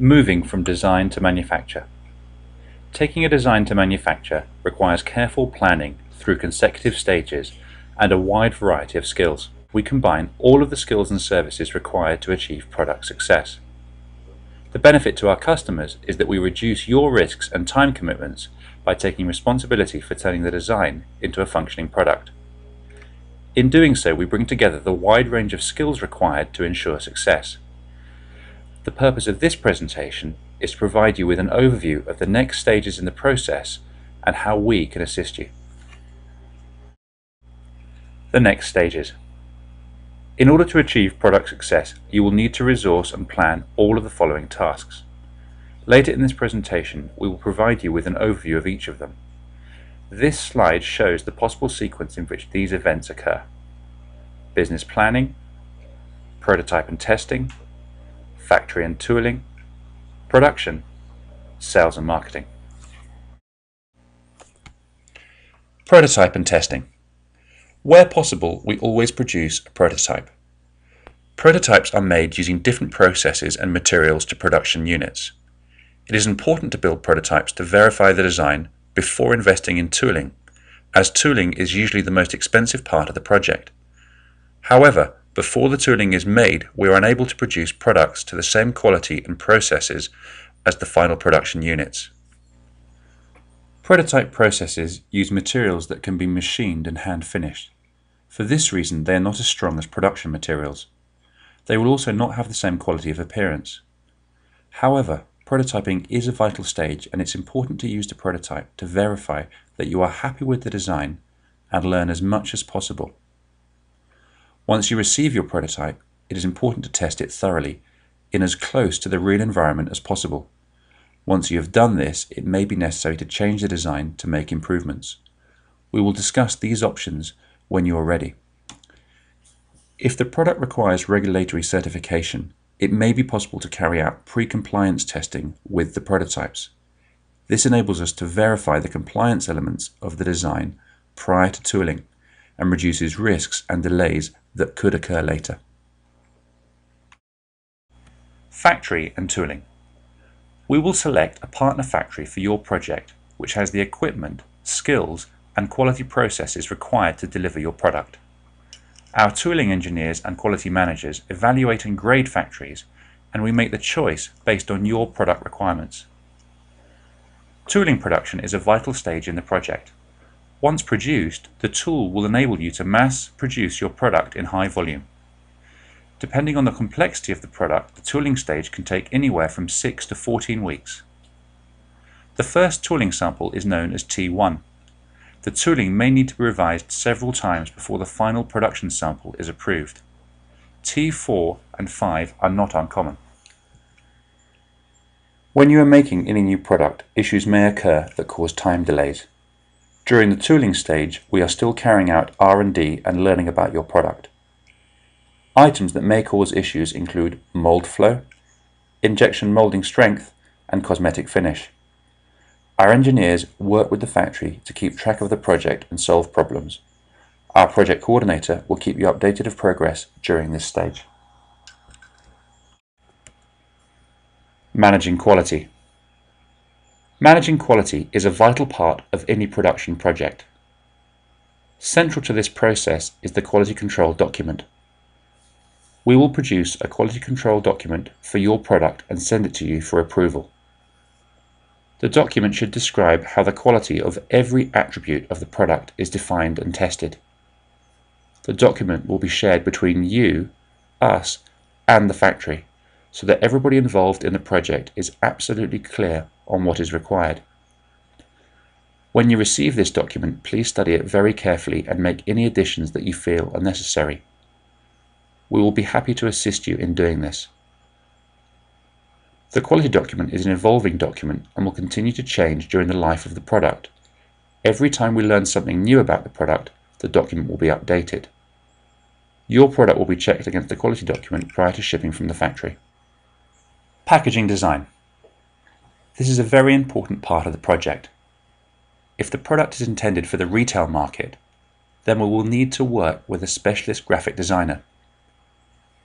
Moving from design to manufacture. Taking a design to manufacture requires careful planning through consecutive stages and a wide variety of skills. We combine all of the skills and services required to achieve product success. The benefit to our customers is that we reduce your risks and time commitments by taking responsibility for turning the design into a functioning product. In doing so, we bring together the wide range of skills required to ensure success. The purpose of this presentation is to provide you with an overview of the next stages in the process and how we can assist you. The next stages. In order to achieve product success, you will need to resource and plan all of the following tasks. Later in this presentation, we will provide you with an overview of each of them. This slide shows the possible sequence in which these events occur: business planning, prototype and testing, factory and tooling, production, sales and marketing. Prototype and testing. Where possible, we always produce a prototype. Prototypes are made using different processes and materials to production units. It is important to build prototypes to verify the design before investing in tooling, as tooling is usually the most expensive part of the project. However, before the tooling is made, we are unable to produce products to the same quality and processes as the final production units. Prototype processes use materials that can be machined and hand-finished. For this reason, they are not as strong as production materials. They will also not have the same quality of appearance. However, prototyping is a vital stage, and it's important to use the prototype to verify that you are happy with the design and learn as much as possible. Once you receive your prototype, it is important to test it thoroughly in as close to the real environment as possible. Once you have done this, it may be necessary to change the design to make improvements. We will discuss these options when you are ready. If the product requires regulatory certification, it may be possible to carry out pre-compliance testing with the prototypes. This enables us to verify the compliance elements of the design prior to tooling and reduces risks and delays that could occur later. Factory and tooling. We will select a partner factory for your project which has the equipment, skills, and quality processes required to deliver your product. Our tooling engineers and quality managers evaluate and grade factories, and we make the choice based on your product requirements. Tooling production is a vital stage in the project. Once produced, the tool will enable you to mass produce your product in high volume. Depending on the complexity of the product, the tooling stage can take anywhere from 6 to 14 weeks. The first tooling sample is known as T1. The tooling may need to be revised several times before the final production sample is approved. T4 and 5 are not uncommon. When you are making any new product, issues may occur that cause time delays. During the tooling stage, we are still carrying out R&D and learning about your product. Items that may cause issues include mold flow, injection molding strength, and cosmetic finish. Our engineers work with the factory to keep track of the project and solve problems. Our project coordinator will keep you updated of progress during this stage. Managing quality. Managing quality is a vital part of any production project. Central to this process is the quality control document. We will produce a quality control document for your product and send it to you for approval. The document should describe how the quality of every attribute of the product is defined and tested. The document will be shared between you, us, and the factory, so that everybody involved in the project is absolutely clear on what is required. When you receive this document, please study it very carefully and make any additions that you feel are necessary. We will be happy to assist you in doing this. The quality document is an evolving document and will continue to change during the life of the product. Every time we learn something new about the product, the document will be updated. Your product will be checked against the quality document prior to shipping from the factory. Packaging design. This is a very important part of the project. If the product is intended for the retail market, then we will need to work with a specialist graphic designer.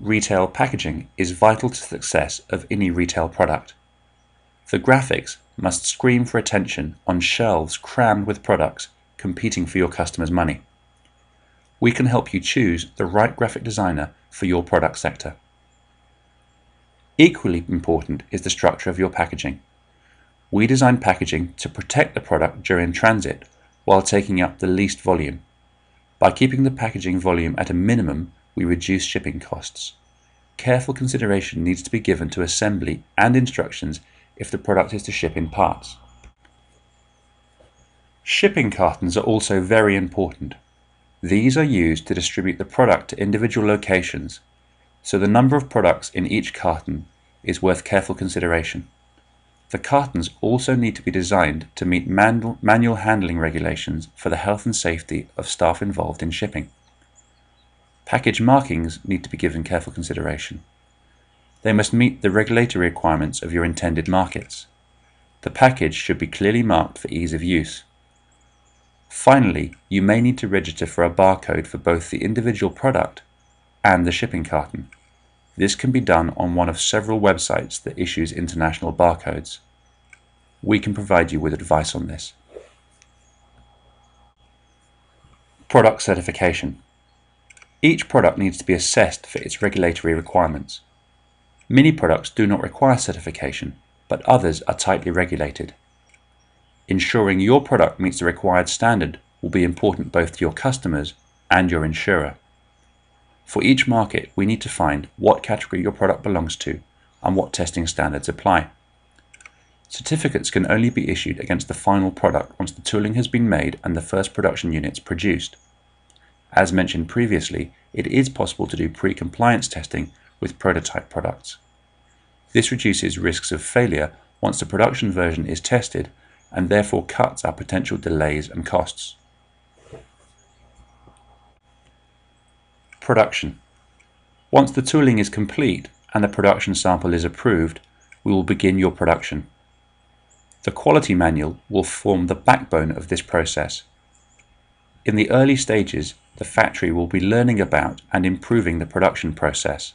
Retail packaging is vital to the success of any retail product. The graphics must scream for attention on shelves crammed with products competing for your customers' money. We can help you choose the right graphic designer for your product sector. Equally important is the structure of your packaging. We design packaging to protect the product during transit while taking up the least volume. By keeping the packaging volume at a minimum, we reduce shipping costs. Careful consideration needs to be given to assembly and instructions if the product is to ship in parts. Shipping cartons are also very important. These are used to distribute the product to individual locations, so the number of products in each carton is worth careful consideration. The cartons also need to be designed to meet manual handling regulations for the health and safety of staff involved in shipping. Package markings need to be given careful consideration. They must meet the regulatory requirements of your intended markets. The package should be clearly marked for ease of use. Finally, you may need to register for a barcode for both the individual product and the shipping carton. This can be done on one of several websites that issues international barcodes. We can provide you with advice on this. Product certification. Each product needs to be assessed for its regulatory requirements. Many products do not require certification, but others are tightly regulated. Ensuring your product meets the required standard will be important both to your customers and your insurer. For each market, we need to find what category your product belongs to and what testing standards apply. Certificates can only be issued against the final product once the tooling has been made and the first production units produced. As mentioned previously, it is possible to do pre-compliance testing with prototype products. This reduces risks of failure once the production version is tested and therefore cuts our potential delays and costs. Production. Once the tooling is complete and the production sample is approved, we will begin your production. The quality manual will form the backbone of this process. In the early stages, the factory will be learning about and improving the production process.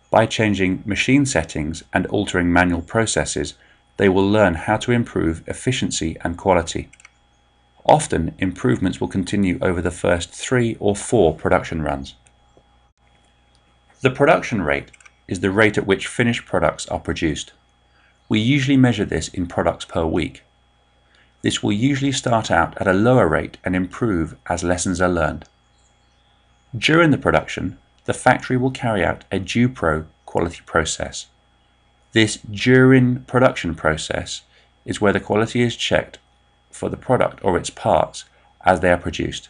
By changing machine settings and altering manual processes, they will learn how to improve efficiency and quality. Often, improvements will continue over the first 3 or 4 production runs. The production rate is the rate at which finished products are produced. We usually measure this in products per week. This will usually start out at a lower rate and improve as lessons are learned. During the production, the factory will carry out a DuPro quality process. This during production process is where the quality is checked for the product or its parts as they are produced.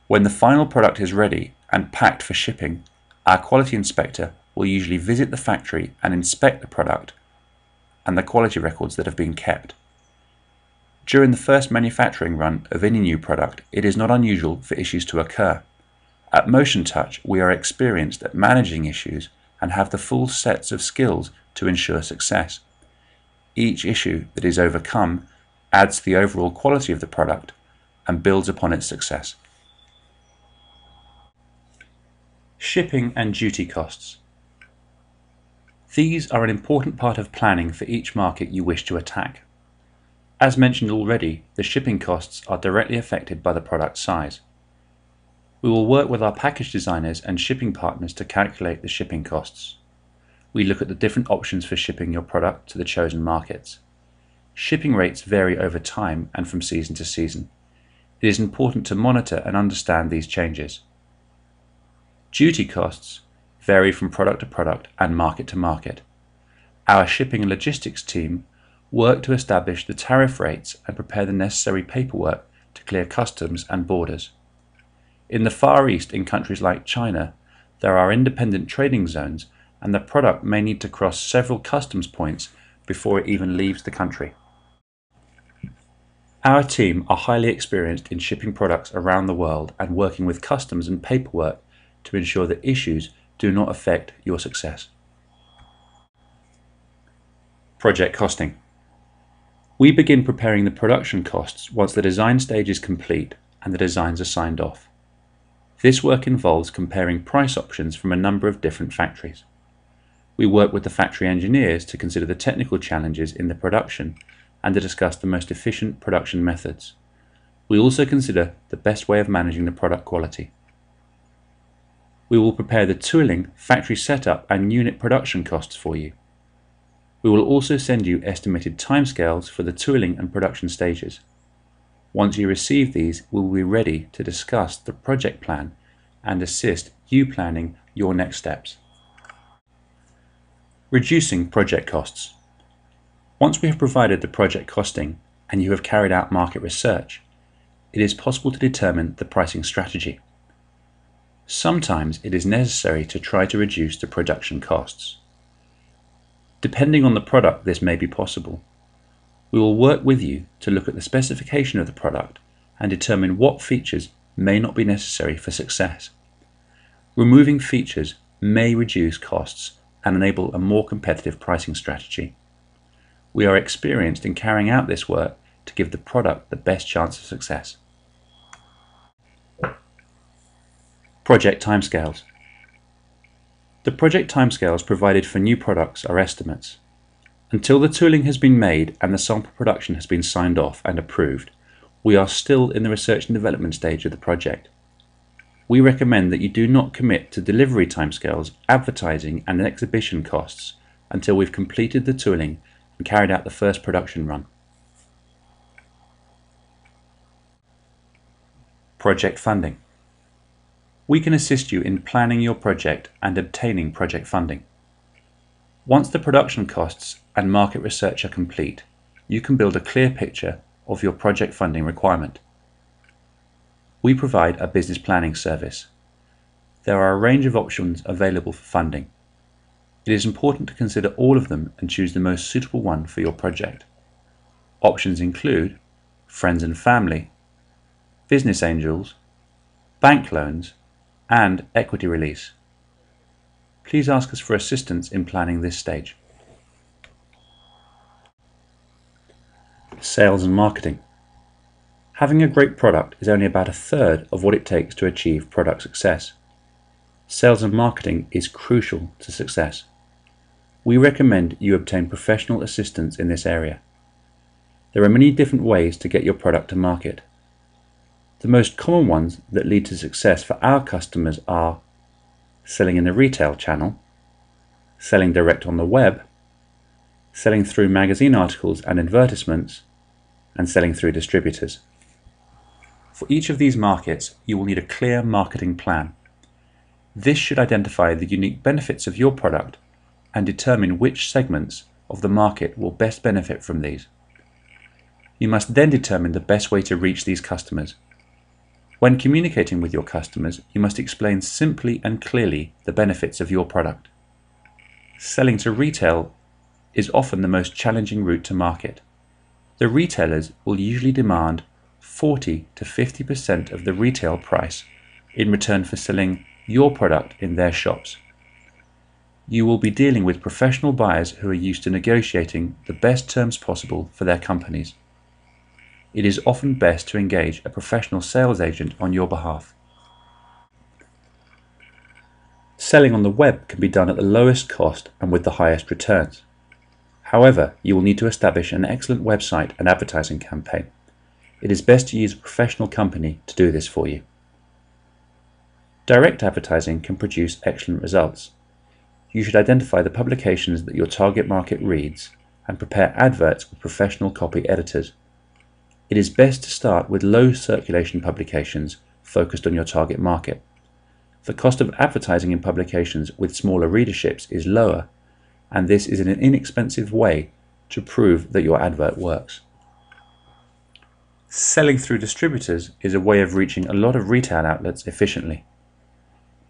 When the final product is ready and packed for shipping, our quality inspector will usually visit the factory and inspect the product and the quality records that have been kept. During the first manufacturing run of any new product, it is not unusual for issues to occur. At Motion Touch, we are experienced at managing issues and have the full sets of skills to ensure success. Each issue that is overcome adds to the overall quality of the product and builds upon its success. Shipping and duty costs. These are an important part of planning for each market you wish to attack. As mentioned already, the shipping costs are directly affected by the product size. We will work with our package designers and shipping partners to calculate the shipping costs. We look at the different options for shipping your product to the chosen markets. Shipping rates vary over time and from season to season. It is important to monitor and understand these changes. Duty costs vary from product to product and market to market. Our shipping and logistics team work to establish the tariff rates and prepare the necessary paperwork to clear customs and borders. In the Far East, in countries like China, there are independent trading zones and the product may need to cross several customs points before it even leaves the country. Our team are highly experienced in shipping products around the world and working with customs and paperwork to ensure that issues do not affect your success. Project costing. We begin preparing the production costs once the design stage is complete and the designs are signed off. This work involves comparing price options from a number of different factories. We work with the factory engineers to consider the technical challenges in the production and to discuss the most efficient production methods. We also consider the best way of managing the product quality. We will prepare the tooling, factory setup and unit production costs for you. We will also send you estimated timescales for the tooling and production stages. Once you receive these, we will be ready to discuss the project plan and assist you planning your next steps. Reducing project costs. Once we have provided the project costing and you have carried out market research, it is possible to determine the pricing strategy. Sometimes it is necessary to try to reduce the production costs. Depending on the product, this may be possible. We will work with you to look at the specification of the product and determine what features may not be necessary for success. Removing features may reduce costs and enable a more competitive pricing strategy. We are experienced in carrying out this work to give the product the best chance of success. Project timescales. The project timescales provided for new products are estimates. Until the tooling has been made and the sample production has been signed off and approved, we are still in the research and development stage of the project. We recommend that you do not commit to delivery timescales, advertising and exhibition costs until we've completed the tooling and carried out the first production run. Project funding. We can assist you in planning your project and obtaining project funding. Once the production costs and market research are complete, you can build a clear picture of your project funding requirement. We provide a business planning service. There are a range of options available for funding. It is important to consider all of them and choose the most suitable one for your project. Options include friends and family, business angels, bank loans, and equity release. Please ask us for assistance in planning this stage. Sales and marketing. Having a great product is only about a third of what it takes to achieve product success. Sales and marketing is crucial to success. We recommend you obtain professional assistance in this area. There are many different ways to get your product to market. The most common ones that lead to success for our customers are selling in the retail channel, selling direct on the web, selling through magazine articles and advertisements, and selling through distributors. For each of these markets, you will need a clear marketing plan. This should identify the unique benefits of your product and determine which segments of the market will best benefit from these. You must then determine the best way to reach these customers. When communicating with your customers, you must explain simply and clearly the benefits of your product. Selling to retail is often the most challenging route to market. The retailers will usually demand 40 to 50% of the retail price in return for selling your product in their shops. You will be dealing with professional buyers who are used to negotiating the best terms possible for their companies. It is often best to engage a professional sales agent on your behalf. Selling on the web can be done at the lowest cost and with the highest returns. However, you will need to establish an excellent website and advertising campaign. It is best to use a professional company to do this for you. Direct advertising can produce excellent results. You should identify the publications that your target market reads and prepare adverts with professional copy editors. It is best to start with low circulation publications focused on your target market. The cost of advertising in publications with smaller readerships is lower, and this is an inexpensive way to prove that your advert works. Selling through distributors is a way of reaching a lot of retail outlets efficiently.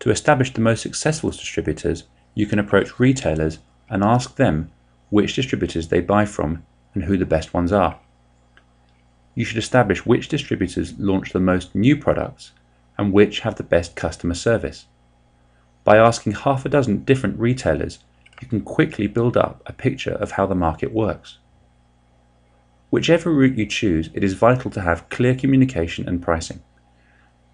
To establish the most successful distributors, you can approach retailers and ask them which distributors they buy from and who the best ones are. You should establish which distributors launch the most new products and which have the best customer service. By asking half a dozen different retailers, you can quickly build up a picture of how the market works. Whichever route you choose, it is vital to have clear communication and pricing.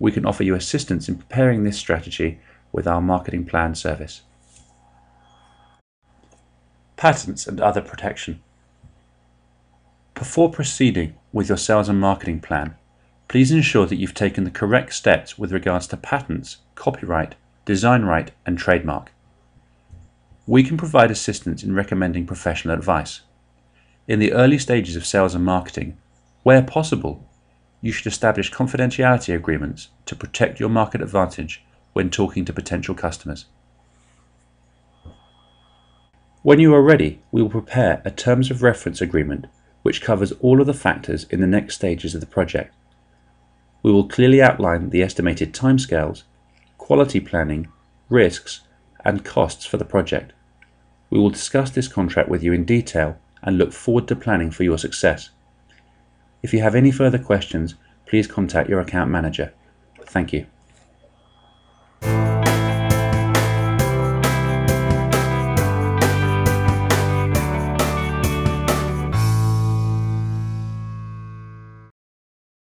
We can offer you assistance in preparing this strategy with our marketing plan service. Patents and other protection. Before proceeding with your sales and marketing plan, please ensure that you've taken the correct steps with regards to patents, copyright, design right, and trademark. We can provide assistance in recommending professional advice. In the early stages of sales and marketing, where possible, you should establish confidentiality agreements to protect your market advantage when talking to potential customers. When you are ready, we will prepare a Terms of Reference agreement which covers all of the factors in the next stages of the project. We will clearly outline the estimated timescales, quality planning, risks, and costs for the project. We will discuss this contract with you in detail and look forward to planning for your success. If you have any further questions, please contact your account manager. Thank you.